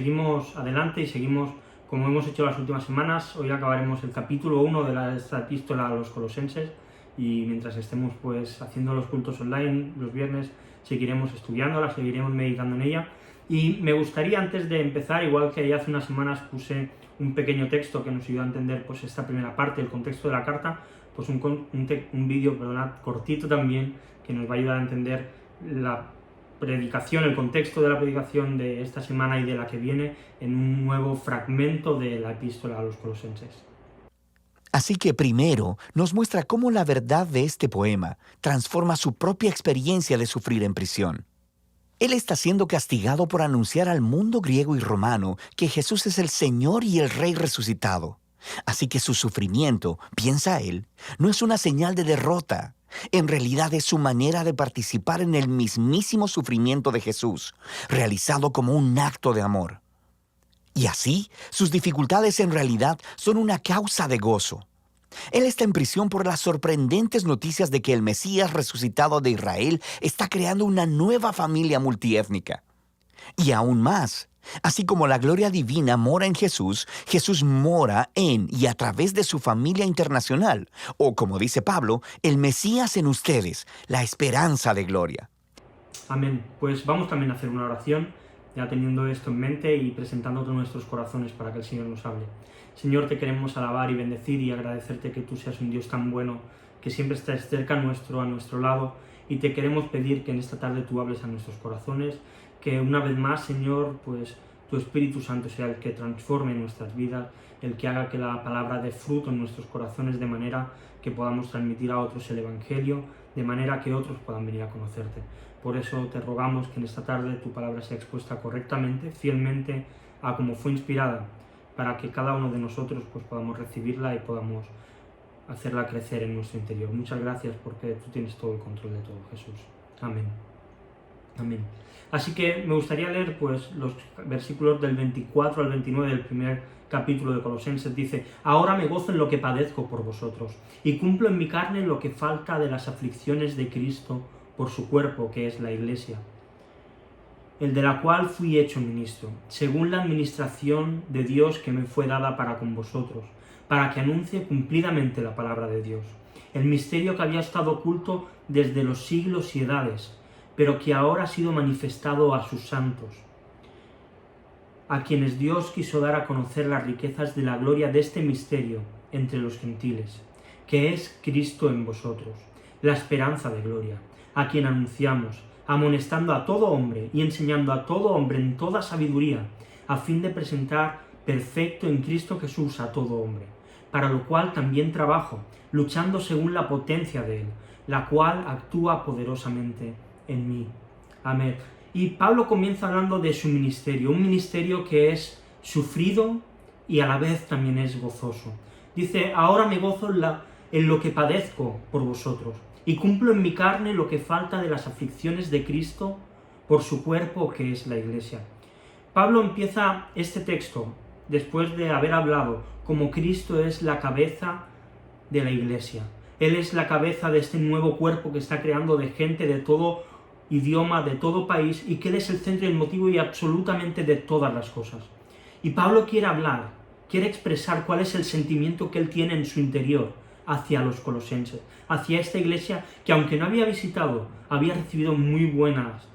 seguimos adelante y seguimos como hemos hecho las últimas semanas. Hoy acabaremos el capítulo 1 de esta epístola a los Colosenses y mientras estemos pues haciendo los cultos online los viernes seguiremos estudiándola, seguiremos meditando en ella. Y me gustaría, antes de empezar, igual que hace unas semanas puse un pequeño texto que nos ayuda a entender pues esta primera parte, el contexto de la carta, pues un vídeo cortito también, que nos va a ayudar a entender la predicación, el contexto de la predicación de esta semana y de la que viene en un nuevo fragmento de la epístola a los Colosenses. Así que primero nos muestra cómo la verdad de este poema transforma su propia experiencia de sufrir en prisión. Él está siendo castigado por anunciar al mundo griego y romano que Jesús es el Señor y el Rey resucitado. Así que su sufrimiento, piensa él, no es una señal de derrota. En realidad es su manera de participar en el mismísimo sufrimiento de Jesús, realizado como un acto de amor. Y así, sus dificultades en realidad son una causa de gozo. Él está en prisión por las sorprendentes noticias de que el Mesías resucitado de Israel está creando una nueva familia multiétnica. Y aún más, así como la gloria divina mora en Jesús, Jesús mora en y a través de su familia internacional, o como dice Pablo, el Mesías en ustedes, la esperanza de gloria. Amén. Pues vamos también a hacer una oración, ya teniendo esto en mente y presentándote nuestros corazones para que el Señor nos hable. Señor, te queremos alabar y bendecir y agradecerte que tú seas un Dios tan bueno, que siempre estás cerca a nuestro lado, y te queremos pedir que en esta tarde tú hables a nuestros corazones, que una vez más, Señor, pues tu Espíritu Santo sea el que transforme nuestras vidas, el que haga que la palabra dé fruto en nuestros corazones de manera que podamos transmitir a otros el Evangelio, de manera que otros puedan venir a conocerte. Por eso te rogamos que en esta tarde tu palabra sea expuesta correctamente, fielmente a como fue inspirada, para que cada uno de nosotros pues podamos recibirla y podamos hacerla crecer en nuestro interior. Muchas gracias porque tú tienes todo el control de todo, Jesús. Amén. Amén. Así que me gustaría leer pues los versículos del 24 al 29 del primer capítulo de Colosenses. Dice: ahora me gozo en lo que padezco por vosotros, y cumplo en mi carne lo que falta de las aflicciones de Cristo por su cuerpo, que es la Iglesia, el de la cual fui hecho ministro, según la administración de Dios que me fue dada para con vosotros, para que anuncie cumplidamente la palabra de Dios, el misterio que había estado oculto desde los siglos y edades, pero que ahora ha sido manifestado a sus santos, a quienes Dios quiso dar a conocer las riquezas de la gloria de este misterio entre los gentiles, que es Cristo en vosotros, la esperanza de gloria, a quien anunciamos, amonestando a todo hombre y enseñando a todo hombre en toda sabiduría, a fin de presentar perfecto en Cristo Jesús a todo hombre, para lo cual también trabajo, luchando según la potencia de Él, la cual actúa poderosamente en mí. Amén. Y Pablo comienza hablando de su ministerio, un ministerio que es sufrido y a la vez también es gozoso. Dice: ahora me gozo en lo que padezco por vosotros, y cumplo en mi carne lo que falta de las aflicciones de Cristo por su cuerpo, que es la Iglesia. Pablo empieza este texto después de haber hablado como Cristo es la cabeza de la Iglesia. Él es la cabeza de este nuevo cuerpo que está creando de gente de todo idioma, de todo país, y que Él es el centro y el motivo y absolutamente de todas las cosas. Y Pablo quiere hablar, quiere expresar cuál es el sentimiento que él tiene en su interior hacia los colosenses, hacia esta iglesia que, aunque no había visitado, había recibido muy buenas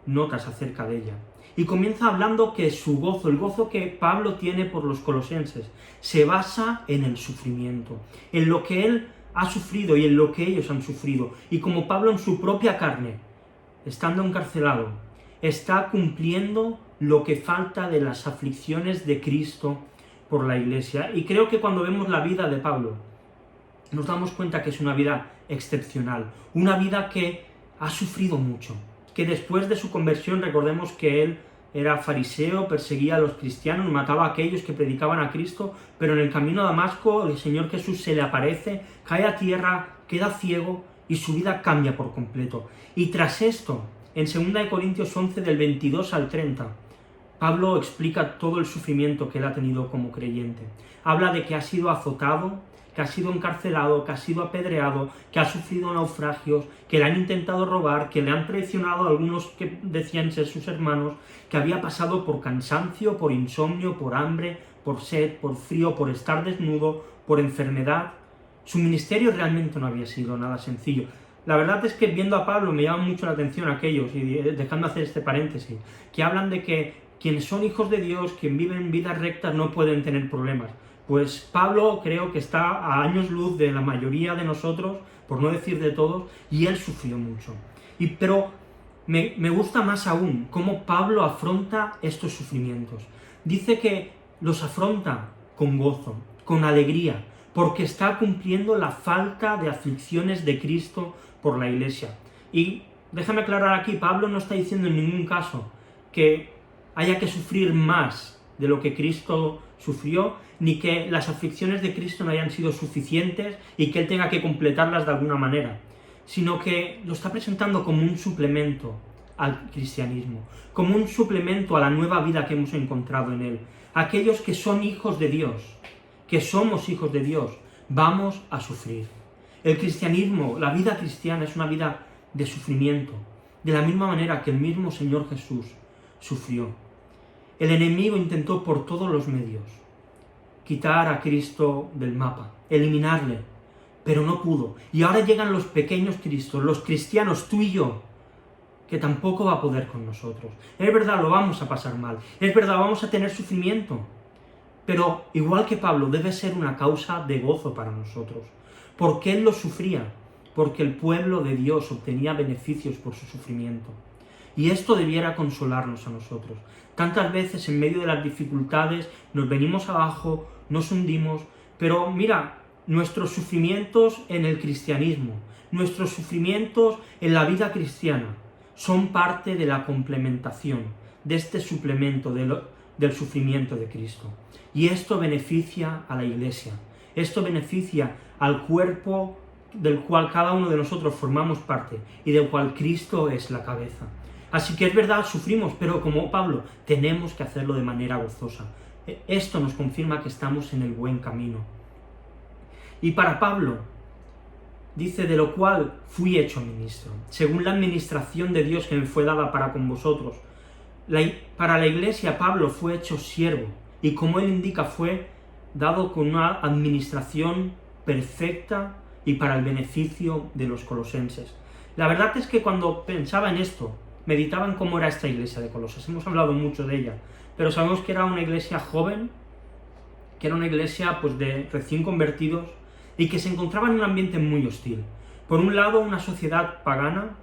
notas acerca de ella. Y comienza hablando que su gozo, el gozo que Pablo tiene por los colosenses, se basa en el sufrimiento, en lo que él ha sufrido y en lo que ellos han sufrido. Y como Pablo en su propia carne, estando encarcelado, está cumpliendo lo que falta de las aflicciones de Cristo por la iglesia. Y creo que cuando vemos la vida de Pablo, nos damos cuenta que es una vida excepcional, una vida que ha sufrido mucho, que después de su conversión, recordemos que él era fariseo, perseguía a los cristianos, mataba a aquellos que predicaban a Cristo, pero en el camino a Damasco el Señor Jesús se le aparece, cae a tierra, queda ciego y su vida cambia por completo. Y tras esto, en 2 Corintios 11 del 22 al 30, Pablo explica todo el sufrimiento que él ha tenido como creyente. Habla de que ha sido azotado, que ha sido encarcelado, que ha sido apedreado, que ha sufrido naufragios, que le han intentado robar, que le han traicionado a algunos que decían ser sus hermanos, que había pasado por cansancio, por insomnio, por hambre, por sed, por frío, por estar desnudo, por enfermedad. Su ministerio realmente no había sido nada sencillo. La verdad es que viendo a Pablo me llama mucho la atención aquellos, y dejando hacer este paréntesis, que hablan de que quienes son hijos de Dios, quienes viven vidas rectas, no pueden tener problemas. Pues Pablo creo que está a años luz de la mayoría de nosotros, por no decir de todos, y él sufrió mucho. Pero me gusta más aún cómo Pablo afronta estos sufrimientos. Dice que los afronta con gozo, con alegría, porque está cumpliendo la falta de aflicciones de Cristo por la Iglesia. Y déjame aclarar aquí, Pablo no está diciendo en ningún caso que haya que sufrir más de lo que Cristo sufrió, ni que las aflicciones de Cristo no hayan sido suficientes y que él tenga que completarlas de alguna manera, sino que lo está presentando como un suplemento al cristianismo, como un suplemento a la nueva vida que hemos encontrado en él. Aquellos que son hijos de Dios, que somos hijos de Dios, vamos a sufrir. El cristianismo, la vida cristiana es una vida de sufrimiento, de la misma manera que el mismo Señor Jesús sufrió. El enemigo intentó por todos los medios quitar a Cristo del mapa, eliminarle, pero no pudo. Y ahora llegan los pequeños Cristos, los cristianos, tú y yo, que tampoco va a poder con nosotros. Es verdad, lo vamos a pasar mal, es verdad, vamos a tener sufrimiento, pero igual que Pablo, debe ser una causa de gozo para nosotros. ¿Por qué él lo sufría? Porque el pueblo de Dios obtenía beneficios por su sufrimiento. Y esto debiera consolarnos a nosotros. Tantas veces en medio de las dificultades nos venimos abajo, nos hundimos, pero mira, nuestros sufrimientos en el cristianismo, nuestros sufrimientos en la vida cristiana, son parte de la complementación, de este suplemento del sufrimiento de Cristo. Y esto beneficia a la Iglesia, esto beneficia al cuerpo del cual cada uno de nosotros formamos parte y del cual Cristo es la cabeza. Así que es verdad, sufrimos, pero como Pablo, tenemos que hacerlo de manera gozosa. Esto nos confirma que estamos en el buen camino. Y para Pablo, dice, de lo cual fui hecho ministro, según la administración de Dios que me fue dada para con vosotros. Para la Iglesia, Pablo fue hecho siervo, y como él indica, fue dado con una administración perfecta y para el beneficio de los colosenses. La verdad es que cuando pensaba en esto, meditaba en cómo era esta iglesia de Colosas. Hemos hablado mucho de ella, pero sabemos que era una iglesia joven, que era una iglesia pues de recién convertidos y que se encontraba en un ambiente muy hostil. Por un lado, una sociedad pagana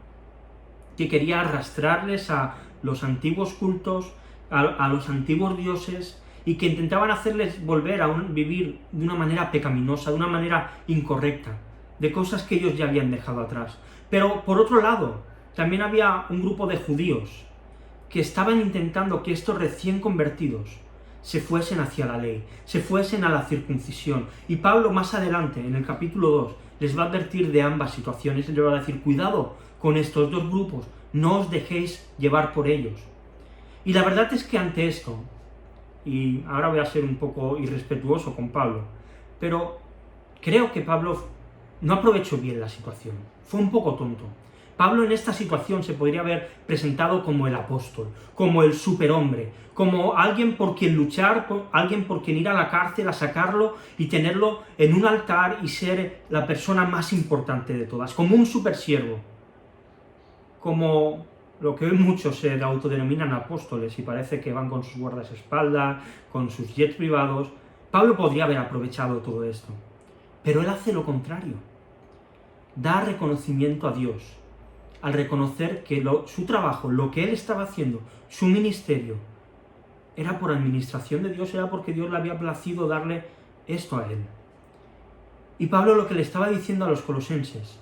que quería arrastrarles a los antiguos cultos, a los antiguos dioses, y que intentaban hacerles volver a vivir de una manera pecaminosa, de una manera incorrecta, de cosas que ellos ya habían dejado atrás. Pero por otro lado, también había un grupo de judíos que estaban intentando que estos recién convertidos se fuesen hacia la ley, se fuesen a la circuncisión. Y Pablo más adelante, en el capítulo 2, les va a advertir de ambas situaciones. Les va a decir, cuidado con estos dos grupos, no os dejéis llevar por ellos. Y la verdad es que ante esto, y ahora voy a ser un poco irrespetuoso con Pablo, pero creo que Pablo no aprovechó bien la situación, fue un poco tonto. Pablo en esta situación se podría haber presentado como el apóstol, como el superhombre, como alguien por quien luchar, alguien por quien ir a la cárcel a sacarlo y tenerlo en un altar y ser la persona más importante de todas, como un supersiervo, como lo que hoy muchos se autodenominan apóstoles y parece que van con sus guardaespaldas, con sus jets privados. Pablo podría haber aprovechado todo esto, pero él hace lo contrario. Da reconocimiento a Dios, al reconocer que su trabajo, lo que él estaba haciendo, su ministerio, era por administración de Dios, era porque Dios le había placido darle esto a él. Y Pablo lo que le estaba diciendo a los colosenses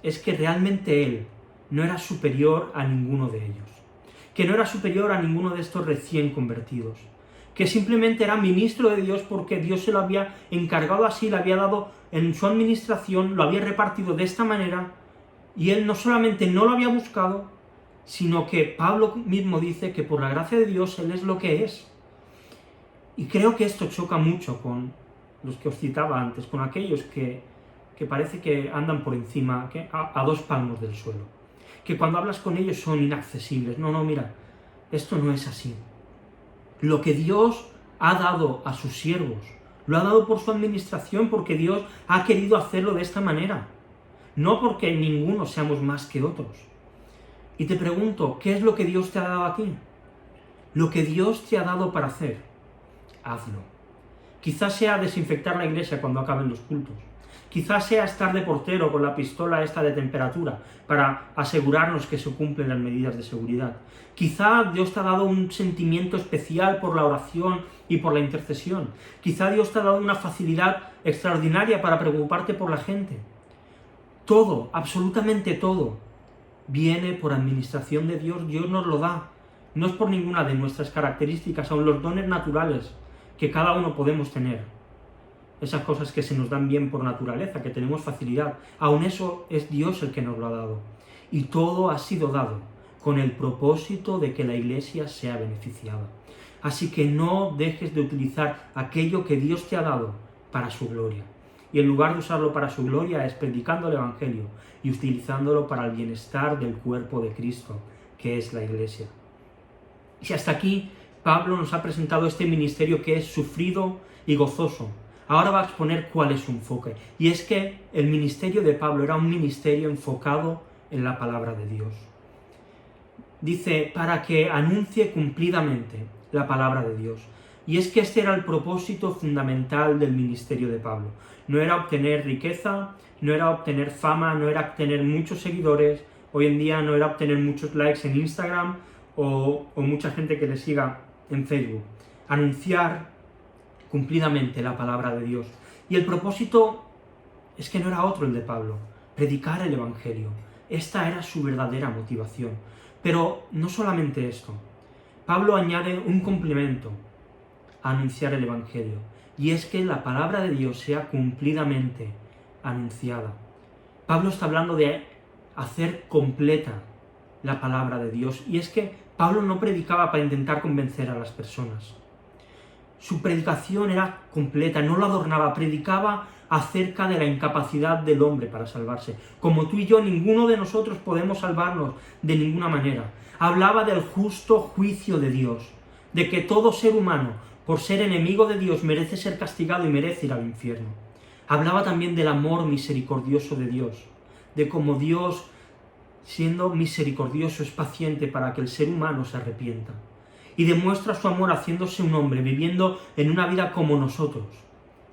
es que realmente él no era superior a ninguno de ellos, que no era superior a ninguno de estos recién convertidos, que simplemente era ministro de Dios porque Dios se lo había encargado así, le había dado en su administración, lo había repartido de esta manera, y él no solamente no lo había buscado, sino que Pablo mismo dice que por la gracia de Dios él es lo que es. Y creo que esto choca mucho con los que os citaba antes, con aquellos que parece que andan por encima, a 2 palmos del suelo, que cuando hablas con ellos son inaccesibles. No, mira, esto no es así. Lo que Dios ha dado a sus siervos, lo ha dado por su administración, porque Dios ha querido hacerlo de esta manera, no porque ninguno seamos más que otros. Y te pregunto, ¿qué es lo que Dios te ha dado a ti? Lo que Dios te ha dado para hacer, hazlo. Quizás sea desinfectar la iglesia cuando acaben los cultos. Quizás sea estar de portero con la pistola esta de temperatura para asegurarnos que se cumplen las medidas de seguridad. Quizá Dios te ha dado un sentimiento especial por la oración y por la intercesión. Quizá Dios te ha dado una facilidad extraordinaria para preocuparte por la gente. Todo, absolutamente todo, viene por administración de Dios. Dios nos lo da. No es por ninguna de nuestras características, aun los dones naturales que cada uno podemos tener. Esas cosas que se nos dan bien por naturaleza, que tenemos facilidad. Aun eso es Dios el que nos lo ha dado. Y todo ha sido dado con el propósito de que la iglesia sea beneficiada. Así que no dejes de utilizar aquello que Dios te ha dado para su gloria. Y en lugar de usarlo para su gloria es predicando el Evangelio y utilizándolo para el bienestar del cuerpo de Cristo, que es la iglesia. Y hasta aquí Pablo nos ha presentado este ministerio que es sufrido y gozoso. Ahora va a exponer cuál es su enfoque. Y es que el ministerio de Pablo era un ministerio enfocado en la palabra de Dios. Dice, para que anuncie cumplidamente la palabra de Dios. Y es que este era el propósito fundamental del ministerio de Pablo. No era obtener riqueza, no era obtener fama, no era obtener muchos seguidores. Hoy en día no era obtener muchos likes en Instagram o mucha gente que le siga en Facebook. Anunciar cumplidamente la palabra de Dios. Y el propósito es que no era otro el de Pablo, predicar el Evangelio. Esta era su verdadera motivación. Pero no solamente esto. Pablo añade un complemento a anunciar el Evangelio, y es que la palabra de Dios sea cumplidamente anunciada. Pablo está hablando de hacer completa la palabra de Dios, y es que Pablo no predicaba para intentar convencer a las personas. Su predicación era completa, no lo adornaba, predicaba acerca de la incapacidad del hombre para salvarse. Como tú y yo, ninguno de nosotros podemos salvarnos de ninguna manera. Hablaba del justo juicio de Dios, de que todo ser humano, por ser enemigo de Dios, merece ser castigado y merece ir al infierno. Hablaba también del amor misericordioso de Dios, de cómo Dios, siendo misericordioso, es paciente para que el ser humano se arrepienta. Y demuestra su amor haciéndose un hombre, viviendo en una vida como nosotros,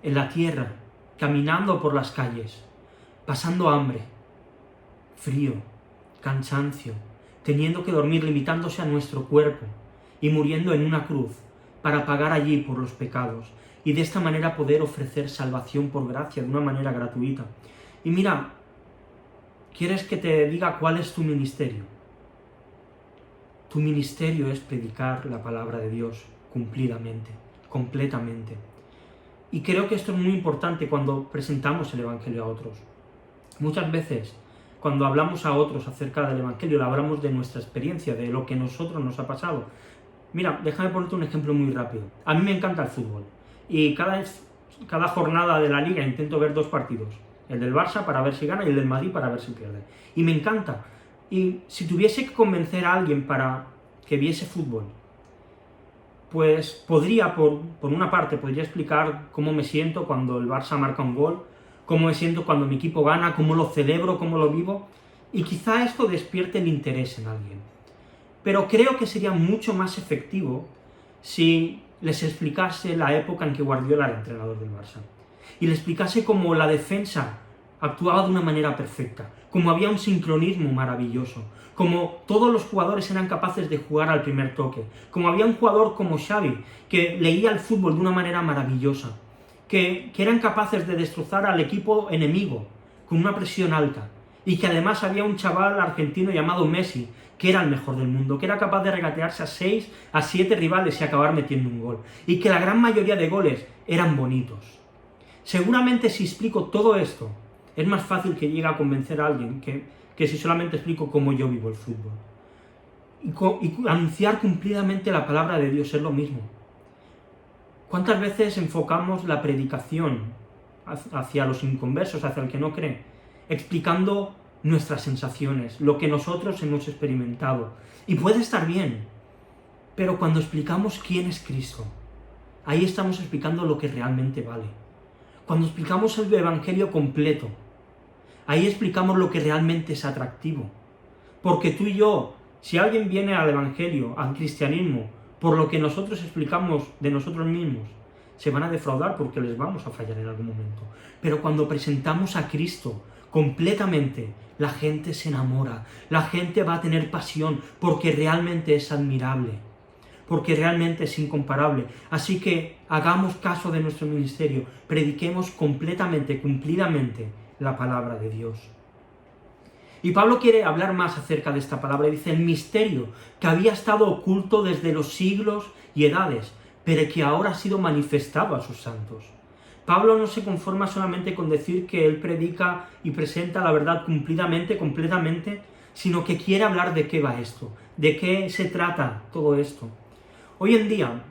en la tierra, caminando por las calles, pasando hambre, frío, cansancio, teniendo que dormir, limitándose a nuestro cuerpo y muriendo en una cruz para pagar allí por los pecados y de esta manera poder ofrecer salvación por gracia de una manera gratuita. Y mira, ¿quieres que te diga cuál es tu ministerio? Tu ministerio es predicar la palabra de Dios cumplidamente, completamente. Y creo que esto es muy importante cuando presentamos el Evangelio a otros. Muchas veces, cuando hablamos a otros acerca del Evangelio, hablamos de nuestra experiencia, de lo que a nosotros nos ha pasado. Mira, déjame ponerte un ejemplo muy rápido. A mí me encanta el fútbol. Y cada jornada de la Liga intento ver 2 partidos. El del Barça para ver si gana y el del Madrid para ver si pierde. Y me encanta. Y si tuviese que convencer a alguien para que viese fútbol, pues podría, por una parte, podría explicar cómo me siento cuando el Barça marca un gol, cómo me siento cuando mi equipo gana, cómo lo celebro, cómo lo vivo, y quizá esto despierte el interés en alguien. Pero creo que sería mucho más efectivo si les explicase la época en que Guardiola era entrenador del Barça, y les explicase cómo la defensa actuaba de una manera perfecta, como había un sincronismo maravilloso, como todos los jugadores eran capaces de jugar al primer toque, como había un jugador como Xavi, que leía el fútbol de una manera maravillosa, que eran capaces de destrozar al equipo enemigo con una presión alta, y que además había un chaval argentino llamado Messi, que era el mejor del mundo, que era capaz de regatearse a 6, a 7 rivales y acabar metiendo un gol, y que la gran mayoría de goles eran bonitos. Seguramente si explico todo esto, es más fácil que llegue a convencer a alguien que si solamente explico cómo yo vivo el fútbol. Y anunciar cumplidamente la palabra de Dios es lo mismo. ¿Cuántas veces enfocamos la predicación hacia los inconversos, hacia el que no cree, explicando nuestras sensaciones, lo que nosotros hemos experimentado? Y puede estar bien, pero cuando explicamos quién es Cristo, ahí estamos explicando lo que realmente vale. Cuando explicamos el Evangelio completo, ahí explicamos lo que realmente es atractivo. Porque tú y yo, si alguien viene al Evangelio, al cristianismo, por lo que nosotros explicamos de nosotros mismos, se van a defraudar porque les vamos a fallar en algún momento. Pero cuando presentamos a Cristo completamente, la gente se enamora, la gente va a tener pasión, porque realmente es admirable, porque realmente es incomparable. Así que hagamos caso de nuestro ministerio, prediquemos completamente, cumplidamente la palabra de Dios. Y Pablo quiere hablar más acerca de esta palabra. Dice, el misterio que había estado oculto desde los siglos y edades, pero que ahora ha sido manifestado a sus santos. Pablo no se conforma solamente con decir que él predica y presenta la verdad cumplidamente, completamente, sino que quiere hablar de qué va esto, de qué se trata todo esto. Hoy en día,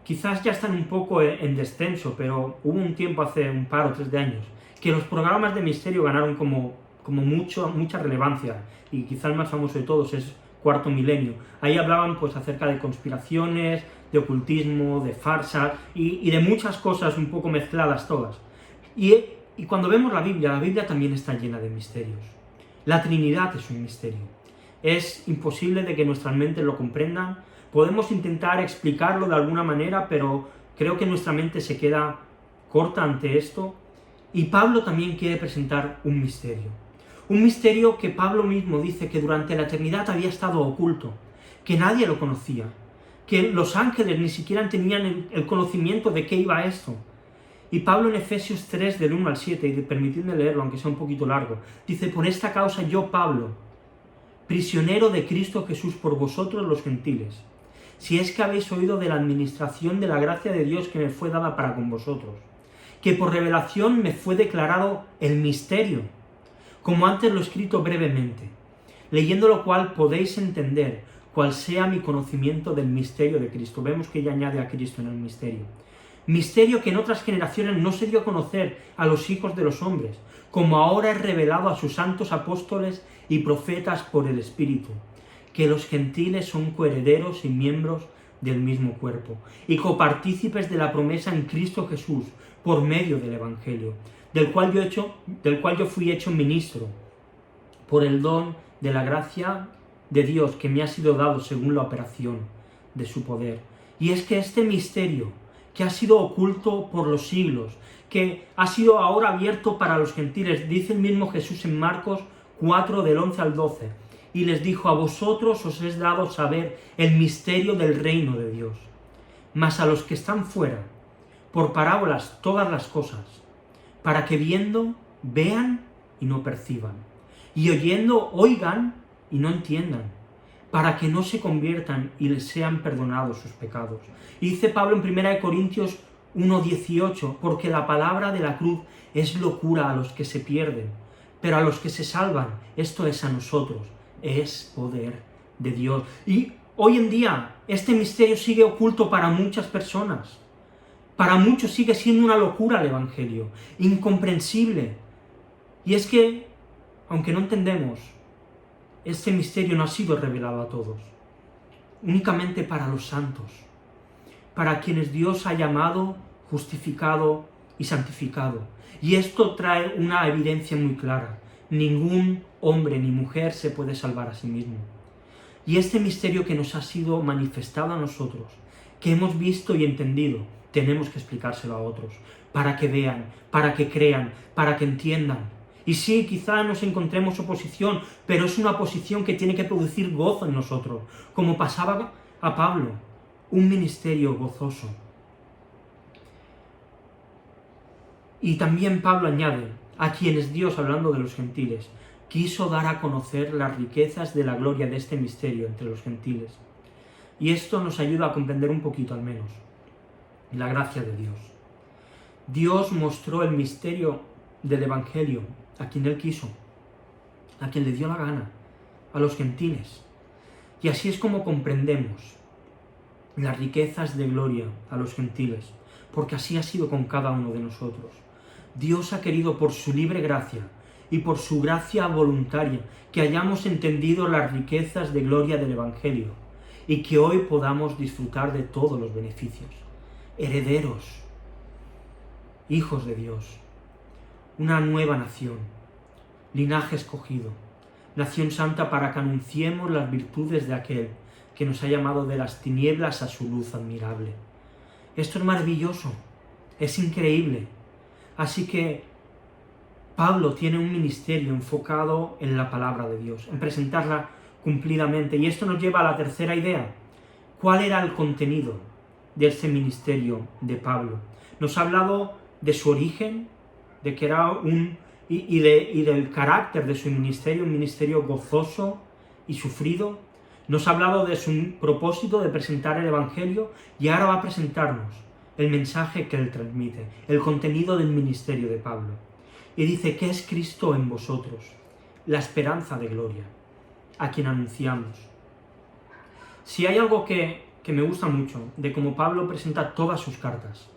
quizás ya están un poco en descenso, pero hubo un tiempo, hace un par o 3 de años, que los programas de misterio ganaron como mucha relevancia, y quizás el más famoso de todos es Cuarto Milenio. Ahí hablaban pues acerca de conspiraciones, de ocultismo, de farsas y de muchas cosas un poco mezcladas todas. Y cuando vemos la Biblia también está llena de misterios. La Trinidad es un misterio. Es imposible de que nuestras mentes lo comprendan. Podemos intentar explicarlo de alguna manera, pero creo que nuestra mente se queda corta ante esto. Y Pablo también quiere presentar un misterio. Un misterio que Pablo mismo dice que durante la eternidad había estado oculto, que nadie lo conocía, que los ángeles ni siquiera tenían el conocimiento de qué iba esto. Y Pablo en Efesios 3, del 1 al 7, y permitidme leerlo, aunque sea un poquito largo, dice, por esta causa yo, Pablo, prisionero de Cristo Jesús por vosotros los gentiles, si es que habéis oído de la administración de la gracia de Dios que me fue dada para con vosotros, que por revelación me fue declarado el misterio, como antes lo he escrito brevemente, leyendo lo cual podéis entender cuál sea mi conocimiento del misterio de Cristo. Vemos que ella añade a Cristo en el misterio. Misterio que en otras generaciones no se dio a conocer a los hijos de los hombres, como ahora es revelado a sus santos apóstoles y profetas por el Espíritu, que los gentiles son coherederos y miembros del mismo cuerpo, y copartícipes de la promesa en Cristo Jesús, por medio del Evangelio, del cual yo fui hecho ministro, por el don de la gracia de Dios que me ha sido dado según la operación de su poder. Y es que este misterio, que ha sido oculto por los siglos, que ha sido ahora abierto para los gentiles, dice el mismo Jesús en Marcos 4, del 11 al 12, y les dijo, a vosotros os es dado saber el misterio del reino de Dios, mas a los que están fuera, por parábolas todas las cosas, para que viendo, vean y no perciban, y oyendo, oigan y no entiendan, para que no se conviertan y les sean perdonados sus pecados. Y dice Pablo en 1 Corintios 1:18, porque la palabra de la cruz es locura a los que se pierden, pero a los que se salvan, esto es a nosotros, es poder de Dios. Y hoy en día este misterio sigue oculto para muchas personas. Para muchos sigue siendo una locura el Evangelio, incomprensible. Y es que, aunque no entendemos, este misterio no ha sido revelado a todos, únicamente para los santos, para quienes Dios ha llamado, justificado y santificado. Y esto trae una evidencia muy clara. Ningún hombre ni mujer se puede salvar a sí mismo. Y este misterio que nos ha sido manifestado a nosotros, que hemos visto y entendido, tenemos que explicárselo a otros, para que vean, para que crean, para que entiendan. Y sí, quizá nos encontremos oposición, pero es una oposición que tiene que producir gozo en nosotros, como pasaba a Pablo, un ministerio gozoso. Y también Pablo añade, a quienes Dios, hablando de los gentiles, quiso dar a conocer las riquezas de la gloria de este misterio entre los gentiles. Y esto nos ayuda a comprender un poquito al menos la gracia de Dios. Dios mostró el misterio del Evangelio a quien Él quiso, a quien le dio la gana, a los gentiles. Y así es como comprendemos las riquezas de gloria a los gentiles, porque así ha sido con cada uno de nosotros. Dios ha querido por su libre gracia y por su gracia voluntaria que hayamos entendido las riquezas de gloria del Evangelio y que hoy podamos disfrutar de todos los beneficios. Herederos, hijos de Dios, una nueva nación, linaje escogido, nación santa para que anunciemos las virtudes de aquel que nos ha llamado de las tinieblas a su luz admirable. Esto es maravilloso, es increíble. Así que Pablo tiene un ministerio enfocado en la palabra de Dios, en presentarla cumplidamente. Y esto nos lleva a la tercera idea. ¿Cuál era el contenido de este ministerio de Pablo? Nos ha hablado de su origen, de que era y del carácter de su ministerio, un ministerio gozoso y sufrido. Nos ha hablado de su propósito de presentar el Evangelio y ahora va a presentarnos el mensaje que él transmite, el contenido del ministerio de Pablo. Y dice que es Cristo en vosotros, la esperanza de gloria, a quien anunciamos. Si hay algo que me gusta mucho de cómo Pablo presenta todas sus cartas,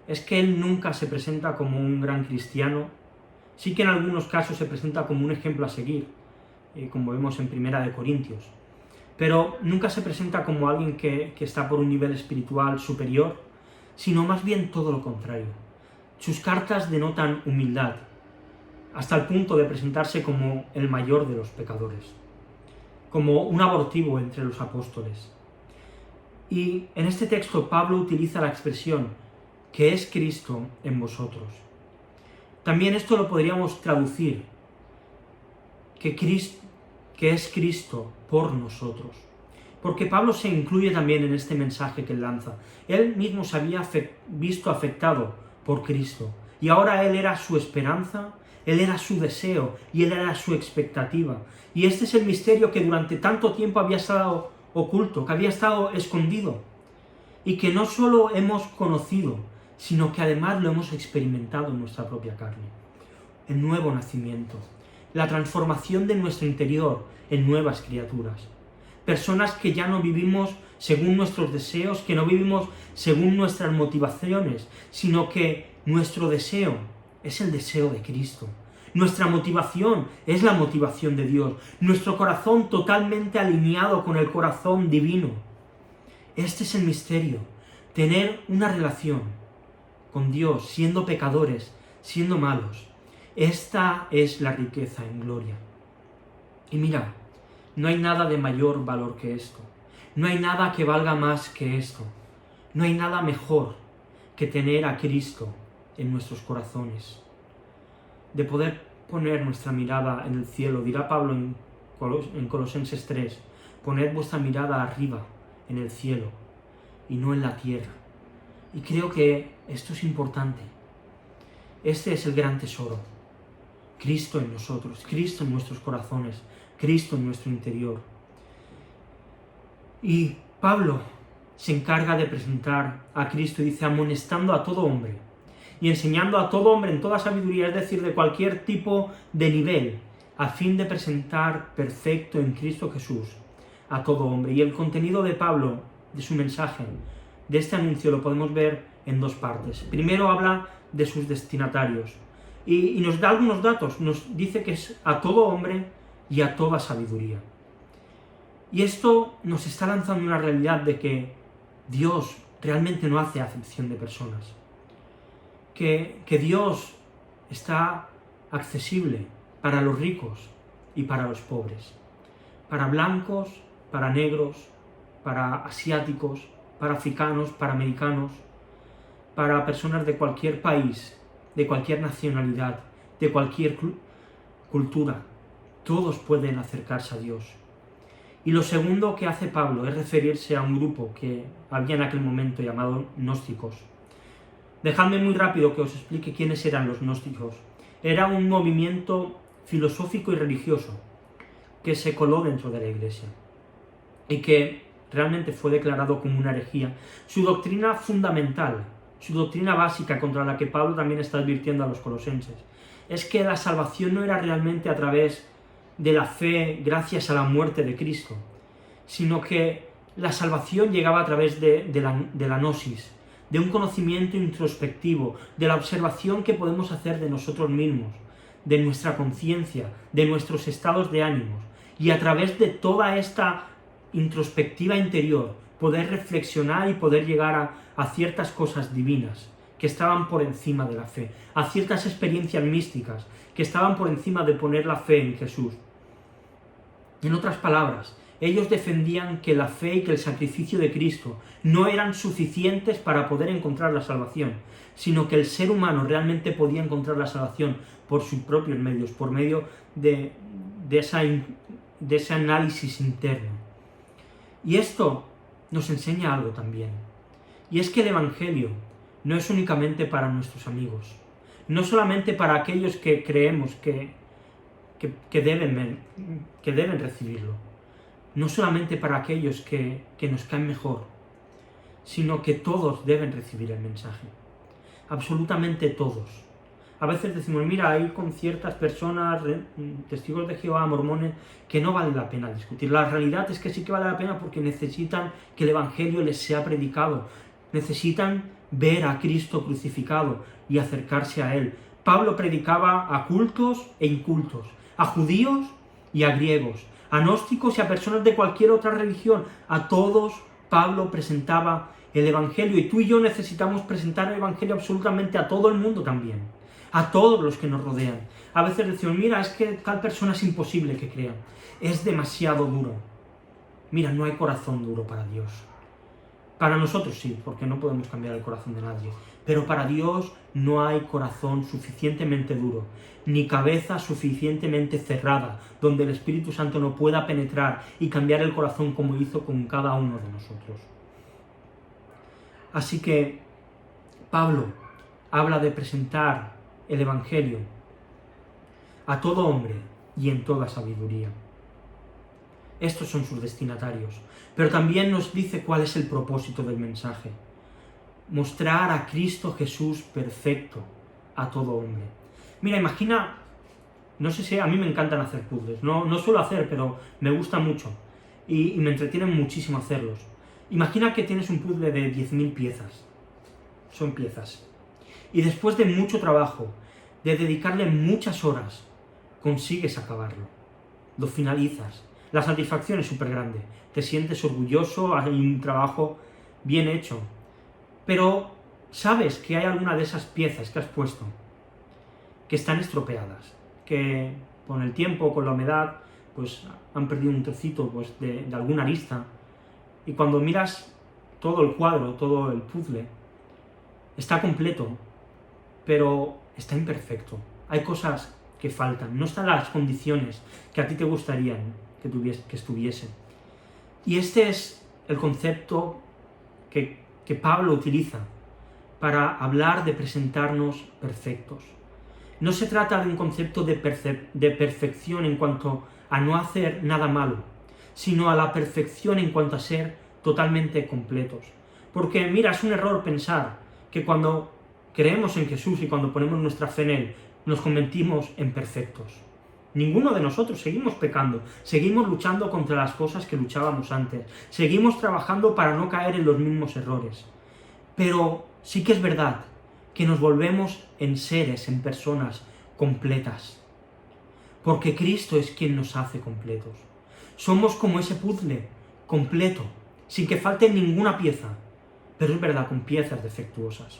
es que él nunca se presenta como un gran cristiano, sí que en algunos casos se presenta como un ejemplo a seguir, como vemos en 1 Corintios, pero nunca se presenta como alguien que está por un nivel espiritual superior, sino más bien todo lo contrario. Sus cartas denotan humildad, hasta el punto de presentarse como el mayor de los pecadores, como un abortivo entre los apóstoles. Y en este texto Pablo utiliza la expresión que es Cristo en vosotros. También esto lo podríamos traducir, que es Cristo por nosotros. Porque Pablo se incluye también en este mensaje que él lanza. Él mismo se había visto afectado por Cristo. Y ahora él era su esperanza, él era su deseo y él era su expectativa. Y este es el misterio que durante tanto tiempo había estado oculto, que había estado escondido. Y que no solo hemos conocido, sino que además lo hemos experimentado en nuestra propia carne. El nuevo nacimiento, la transformación de nuestro interior en nuevas criaturas. Personas que ya no vivimos según nuestros deseos, que no vivimos según nuestras motivaciones, sino que nuestro deseo es el deseo de Cristo. Nuestra motivación es la motivación de Dios. Nuestro corazón totalmente alineado con el corazón divino. Este es el misterio. Tener una relación con Dios, siendo pecadores, siendo malos. Esta es la riqueza en gloria. Y mira, no hay nada de mayor valor que esto. No hay nada que valga más que esto. No hay nada mejor que tener a Cristo en nuestros corazones. De poder poner nuestra mirada en el cielo. Dirá Pablo en Colosenses 3, poned vuestra mirada arriba, en el cielo, y no en la tierra. Y creo que esto es importante. Este es el gran tesoro. Cristo en nosotros, Cristo en nuestros corazones, Cristo en nuestro interior. Y Pablo se encarga de presentar a Cristo y dice, amonestando a todo hombre y enseñando a todo hombre en toda sabiduría, es decir, de cualquier tipo de nivel, a fin de presentar perfecto en Cristo Jesús a todo hombre. Y el contenido de Pablo, de su mensaje, de este anuncio, lo podemos ver en dos partes. Primero habla de sus destinatarios y nos da algunos datos, nos dice que es a todo hombre y a toda sabiduría. Y esto nos está lanzando una realidad de que Dios realmente no hace acepción de personas. Que Dios está accesible para los ricos y para los pobres. Para blancos, para negros, para asiáticos, para africanos, para americanos, para personas de cualquier país, de cualquier nacionalidad, de cualquier cultura. Todos pueden acercarse a Dios. Y lo segundo que hace Pablo es referirse a un grupo que había en aquel momento llamado gnósticos. Dejadme muy rápido que os explique quiénes eran los gnósticos. Era un movimiento filosófico y religioso que se coló dentro de la Iglesia y que realmente fue declarado como una herejía. Su doctrina fundamental, su doctrina básica contra la que Pablo también está advirtiendo a los colosenses, es que la salvación no era realmente a través de la fe gracias a la muerte de Cristo, sino que La salvación llegaba a través de la gnosis, de un conocimiento introspectivo, de la observación que podemos hacer de nosotros mismos, de nuestra conciencia, de nuestros estados de ánimos, y a través de toda esta introspectiva interior poder reflexionar y poder llegar a ciertas cosas divinas que estaban por encima de la fe, a ciertas experiencias místicas que estaban por encima de poner la fe en Jesús. En otras palabras, ellos defendían que la fe y que el sacrificio de Cristo no eran suficientes para poder encontrar la salvación, sino que el ser humano realmente podía encontrar la salvación por sus propios medios, por medio de ese análisis interno. Y esto nos enseña algo también, y es que el Evangelio no es únicamente para nuestros amigos, no solamente para aquellos que creemos que deben recibirlo, no solamente para aquellos que nos caen mejor, sino que todos deben recibir el mensaje, absolutamente todos. A veces decimos, mira, hay con ciertas personas, testigos de Jehová, mormones, que no vale la pena discutir. La realidad es que sí que vale la pena porque necesitan que el Evangelio les sea predicado, necesitan ver a Cristo crucificado y acercarse a Él. Pablo predicaba a cultos e incultos, a judíos y a griegos, a gnósticos y a personas de cualquier otra religión. A todos Pablo presentaba el Evangelio, y tú y yo necesitamos presentar el Evangelio absolutamente a todo el mundo también, a todos los que nos rodean. A veces decimos, mira, es que tal persona es imposible que crea, es demasiado duro. Mira, no hay corazón duro para Dios. Para nosotros sí, porque no podemos cambiar el corazón de nadie, pero para Dios no hay corazón suficientemente duro, ni cabeza suficientemente cerrada, donde el Espíritu Santo no pueda penetrar y cambiar el corazón como hizo con cada uno de nosotros. Así que Pablo habla de presentar el Evangelio a todo hombre y en toda sabiduría. Estos son sus destinatarios, pero también nos dice cuál es el propósito del mensaje: mostrar a Cristo Jesús perfecto a todo hombre. Mira, imagina, no sé si a mí me encantan hacer puzzles, no suelo hacer, pero me gusta mucho y me entretienen muchísimo hacerlos. Imagina que tienes un puzzle de 10.000 piezas, son piezas, y después de mucho trabajo, de dedicarle muchas horas, consigues acabarlo, lo finalizas. La satisfacción es súper grande, te sientes orgulloso, hay un trabajo bien hecho, pero sabes que hay alguna de esas piezas que has puesto que están estropeadas, que con el tiempo, con la humedad, pues han perdido un trocito pues, de alguna arista, y cuando miras todo el cuadro, todo el puzzle, está completo, pero está imperfecto. Hay cosas que faltan, no están las condiciones que a ti te gustarían que estuviesen. Y este es el concepto que Pablo utiliza para hablar de presentarnos perfectos. No se trata de un concepto de perfección en cuanto a no hacer nada malo, sino a la perfección en cuanto a ser totalmente completos. Porque mira, es un error pensar que cuando creemos en Jesús y cuando ponemos nuestra fe en Él, nos convertimos en perfectos. Ninguno de nosotros seguimos pecando, seguimos luchando contra las cosas que luchábamos antes, seguimos trabajando para no caer en los mismos errores. Pero sí que es verdad que nos volvemos en seres, en personas completas, porque Cristo es quien nos hace completos. Somos como ese puzzle, completo, sin que falte ninguna pieza, pero es verdad, con piezas defectuosas,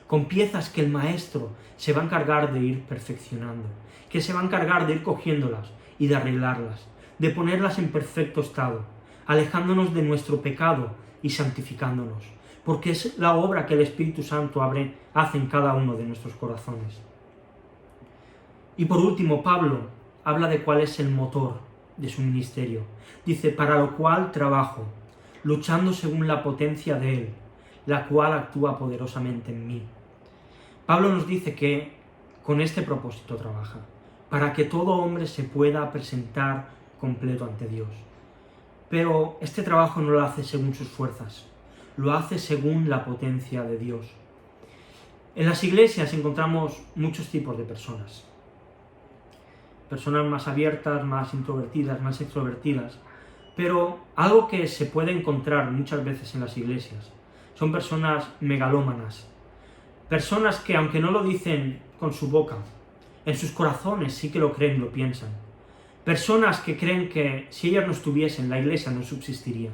con piezas que el Maestro se va a encargar de ir perfeccionando, que se va a encargar de ir cogiéndolas y de arreglarlas, de ponerlas en perfecto estado, alejándonos de nuestro pecado y santificándonos, porque es la obra que el Espíritu Santo hace en cada uno de nuestros corazones. Y por último, Pablo habla de cuál es el motor de su ministerio. Dice, para lo cual trabajo, luchando según la potencia de Él, la cual actúa poderosamente en mí. Pablo nos dice que con este propósito trabaja, para que todo hombre se pueda presentar completo ante Dios. Pero este trabajo no lo hace según sus fuerzas, lo hace según la potencia de Dios. En las iglesias encontramos muchos tipos de personas. Personas más abiertas, más introvertidas, más extrovertidas. Pero algo que se puede encontrar muchas veces en las iglesias son personas megalómanas, personas que aunque no lo dicen con su boca, en sus corazones sí que lo creen y lo piensan. Personas que creen que si ellos no estuviesen, la iglesia no subsistiría.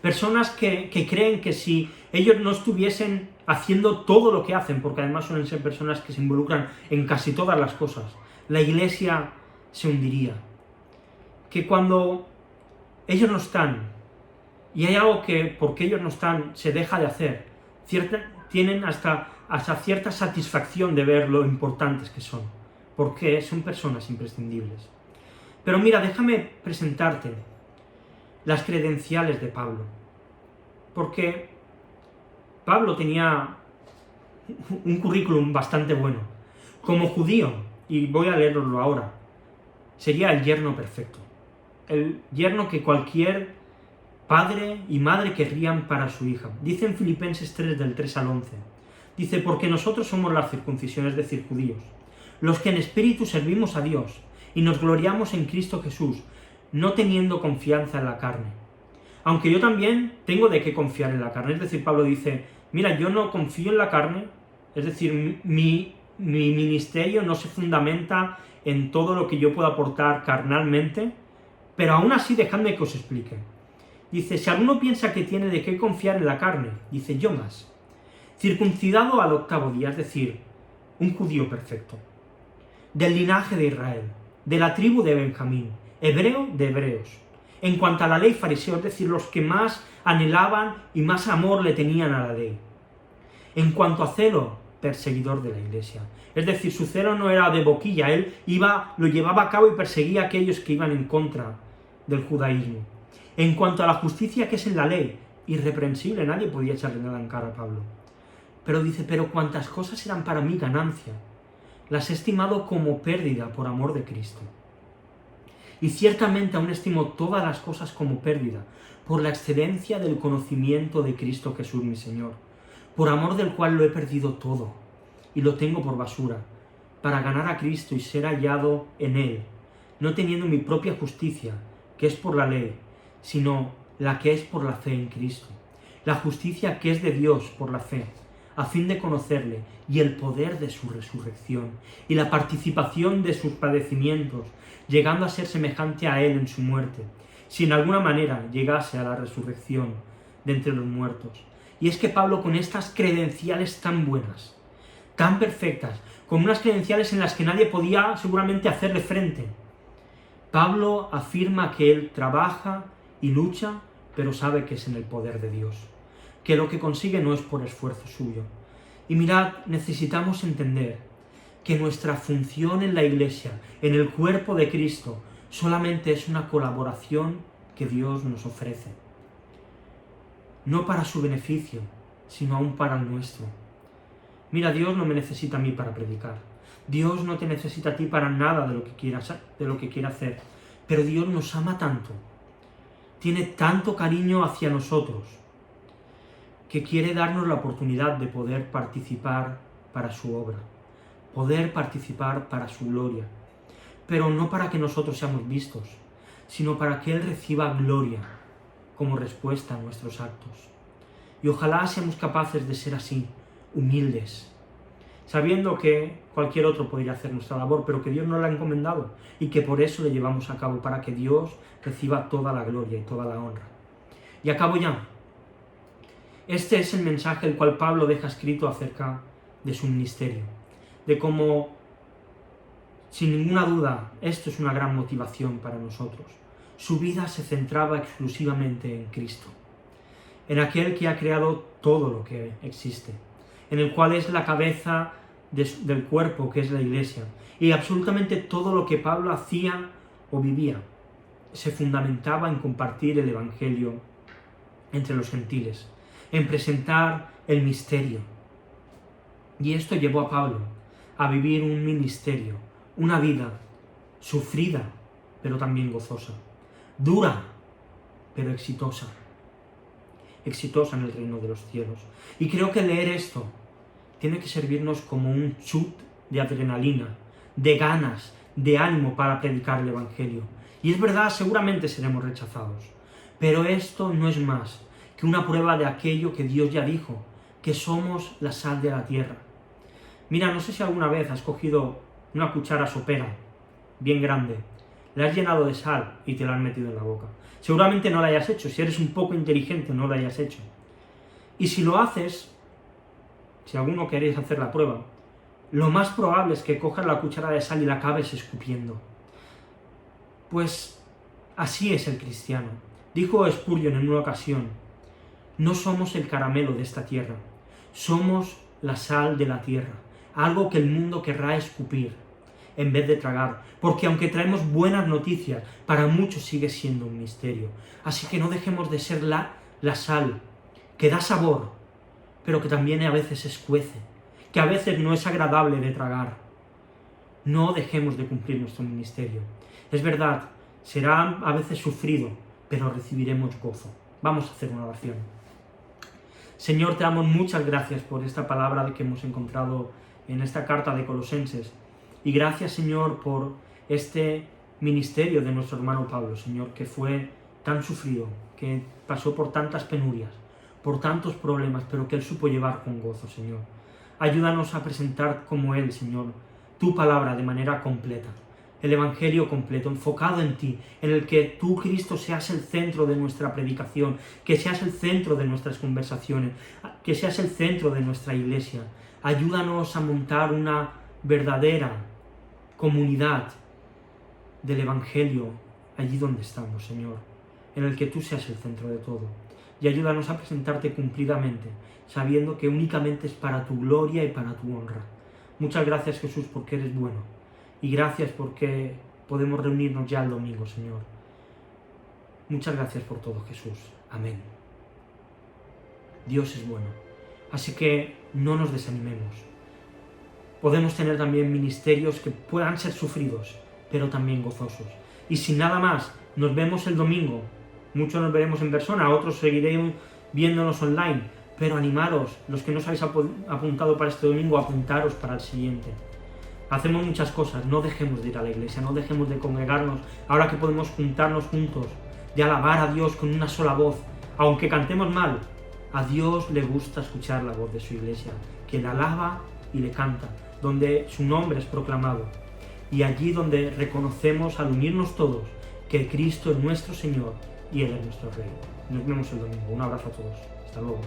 Personas que creen que si ellos no estuviesen haciendo todo lo que hacen, porque además suelen ser personas que se involucran en casi todas las cosas, la iglesia se hundiría. Que cuando ellos no están, y hay algo que porque ellos no están se deja de hacer, tienen hasta cierta satisfacción de ver lo importantes que son, porque son personas imprescindibles. Pero mira, déjame presentarte las credenciales de Pablo, porque Pablo tenía un currículum bastante bueno. Como judío, y voy a leerlo ahora, sería el yerno perfecto, el yerno que cualquier padre y madre querrían para su hija. Dice en Filipenses 3, del 3 al 11, dice, porque nosotros somos la circuncisión, es decir, judíos, los que en espíritu servimos a Dios, y nos gloriamos en Cristo Jesús, no teniendo confianza en la carne. Aunque yo también tengo de qué confiar en la carne. Es decir, Pablo dice, mira, yo no confío en la carne, es decir, mi ministerio no se fundamenta en todo lo que yo puedo aportar carnalmente, pero aún así dejadme que os explique. Dice, si alguno piensa que tiene de qué confiar en la carne, dice, yo más, circuncidado al 8º día, es decir, un judío perfecto, del linaje de Israel, de la tribu de Benjamín, hebreo de hebreos. En cuanto a la ley, fariseo, es decir, los que más anhelaban y más amor le tenían a la ley. En cuanto a celo, perseguidor de la iglesia. Es decir, su celo no era de boquilla, él lo llevaba a cabo y perseguía a aquellos que iban en contra del judaísmo. En cuanto a la justicia que es en la ley, irreprensible, nadie podía echarle nada en cara a Pablo. Pero dice, pero cuantas cosas eran para mí ganancia, las he estimado como pérdida por amor de Cristo. Y ciertamente aún estimo todas las cosas como pérdida, por la excelencia del conocimiento de Cristo Jesús mi Señor, por amor del cual lo he perdido todo, y lo tengo por basura, para ganar a Cristo y ser hallado en Él, no teniendo mi propia justicia, que es por la ley, sino la que es por la fe en Cristo, la justicia que es de Dios por la fe, a fin de conocerle y el poder de su resurrección y la participación de sus padecimientos, llegando a ser semejante a él en su muerte, si en alguna manera llegase a la resurrección de entre los muertos. Y es que Pablo, con estas credenciales tan buenas, tan perfectas, con unas credenciales en las que nadie podía seguramente hacerle frente, Pablo afirma que él trabaja y lucha, pero sabe que es en el poder de Dios, que lo que consigue no es por esfuerzo suyo. Y mirad, necesitamos entender que nuestra función en la iglesia, en el cuerpo de Cristo, solamente es una colaboración que Dios nos ofrece. No para su beneficio, sino aún para el nuestro. Mira, Dios no me necesita a mí para predicar. Dios no te necesita a ti para nada de lo que quiera hacer. Pero Dios nos ama tanto, tiene tanto cariño hacia nosotros, que quiere darnos la oportunidad de poder participar para su obra, poder participar para su gloria, pero no para que nosotros seamos vistos, sino para que Él reciba gloria como respuesta a nuestros actos. Y ojalá seamos capaces de ser así, humildes, sabiendo que cualquier otro podría hacer nuestra labor, pero que Dios nos la ha encomendado y que por eso le llevamos a cabo, para que Dios reciba toda la gloria y toda la honra. Y acabo ya. Este es el mensaje el cual Pablo deja escrito acerca de su ministerio, de cómo, sin ninguna duda, esto es una gran motivación para nosotros. Su vida se centraba exclusivamente en Cristo, en aquel que ha creado todo lo que existe, en el cual es la cabeza del cuerpo, que es la iglesia, y absolutamente todo lo que Pablo hacía o vivía se fundamentaba en compartir el evangelio entre los gentiles, en presentar el misterio. Y esto llevó a Pablo a vivir un ministerio, una vida sufrida, pero también gozosa, dura, pero exitosa en el reino de los cielos. Y creo que leer esto tiene que servirnos como un chut de adrenalina, de ganas, de ánimo para predicar el evangelio. Y es verdad, seguramente seremos rechazados, Pero esto no es más que una prueba de aquello que Dios ya dijo, que somos la sal de la tierra. Mira, no sé si alguna vez has cogido una cuchara sopera, bien grande, la has llenado de sal y te la has metido en la boca. Seguramente no la hayas hecho, si eres un poco inteligente no lo hayas hecho. Y si lo haces, si alguno queréis hacer la prueba, lo más probable es que cojas la cuchara de sal y la acabes escupiendo. Pues así es el cristiano. Dijo Spurgeon en una ocasión, no somos el caramelo de esta tierra, somos la sal de la tierra, algo que el mundo querrá escupir en vez de tragar, porque aunque traemos buenas noticias, para muchos sigue siendo un misterio. Así que no dejemos de ser la sal, que da sabor, pero que también a veces escuece, que a veces no es agradable de tragar. No dejemos de cumplir nuestro ministerio. Es verdad, será a veces sufrido, pero recibiremos gozo. Vamos a hacer una oración. Señor, te damos muchas gracias por esta palabra que hemos encontrado en esta carta de Colosenses. Y gracias, Señor, por este ministerio de nuestro hermano Pablo, Señor, que fue tan sufrido, que pasó por tantas penurias, por tantos problemas, pero que él supo llevar con gozo, Señor. Ayúdanos a presentar como él, Señor, tu palabra de manera completa, el Evangelio completo, enfocado en ti, en el que tú, Cristo, seas el centro de nuestra predicación, que seas el centro de nuestras conversaciones, que seas el centro de nuestra iglesia. Ayúdanos a montar una verdadera comunidad del Evangelio allí donde estamos, Señor, en el que tú seas el centro de todo. Y ayúdanos a presentarte cumplidamente, sabiendo que únicamente es para tu gloria y para tu honra. Muchas gracias, Jesús, porque eres bueno. Y gracias porque podemos reunirnos ya el domingo, Señor. Muchas gracias por todo, Jesús. Amén. Dios es bueno. Así que no nos desanimemos. Podemos tener también ministerios que puedan ser sufridos, pero también gozosos. Y sin nada más, nos vemos el domingo. Muchos nos veremos en persona, otros seguiremos viéndonos online. Pero animaros, los que no os habéis apuntado para este domingo, apuntaros para el siguiente. Hacemos muchas cosas, no dejemos de ir a la iglesia, no dejemos de congregarnos, ahora que podemos juntarnos juntos, de alabar a Dios con una sola voz, aunque cantemos mal. A Dios le gusta escuchar la voz de su iglesia, que le alaba y le canta, donde su nombre es proclamado. Y allí donde reconocemos al unirnos todos que Cristo es nuestro Señor y Él es nuestro Rey. Nos vemos el domingo. Un abrazo a todos. Hasta luego.